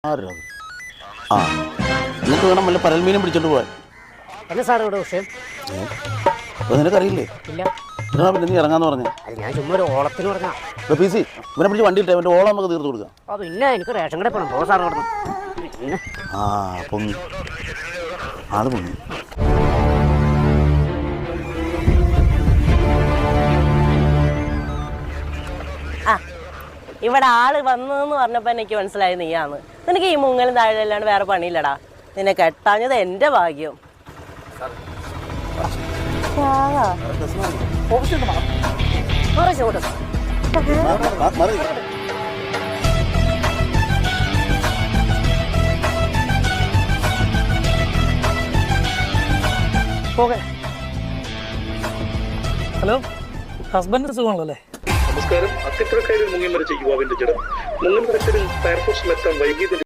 ആരോ ആ എന്നിട്ട് വേണം വല്ല പരൽമീനും പിടിച്ചോണ്ട് പോകാൻ. എന്താ സാർ ഇവിടെ വിഷയം? അപ്പോൾ നിനക്കറിയില്ലേ? ഇല്ല. എന്നാ പിന്നെ നീ ഇറങ്ങാന്ന് പറഞ്ഞേ? അത് ഞാൻ ചുമ്മാ ഒരു ഓളത്തിന് പറഞ്ഞാ. പി സി ഇവനെ പിടിച്ച് വണ്ടി ഇട്ടേ, അവൻ്റെ ഓളം നമുക്ക് തീർത്ത് കൊടുക്കാം. അപ്പോൾ പിന്നെ എനിക്ക് റേഷൻ കട പോകണം. പോ സാർ പറഞ്ഞു. പിന്നെ പൊങ്ങി ആള് പൊങ്ങി. ഇവിടെ ആള് വന്നെന്ന് പറഞ്ഞപ്പോ എനിക്ക് മനസ്സിലായി നീയാന്ന്. നിനക്ക് ഈ മുങ്ങലും താഴെല്ലാണ്ട് വേറെ പണിയില്ലടാ. നിന്നെ കെട്ടാഞ്ഞത് എന്റെ ഭാഗ്യം. ഹലോ, ഹസ്ബൻഡിന് സുഖമാണല്ലോ അല്ലേ? നമസ്കാരം. അത്തിപ്പുഴക്കാരിൽ മുങ്ങി മരിച്ച യുവാവിന്റെ ജഡം മുങ്ങൽ കടക്കലിൽ ഫയർഫോഴ്സിലെത്താൻ വൈകിയതിൽ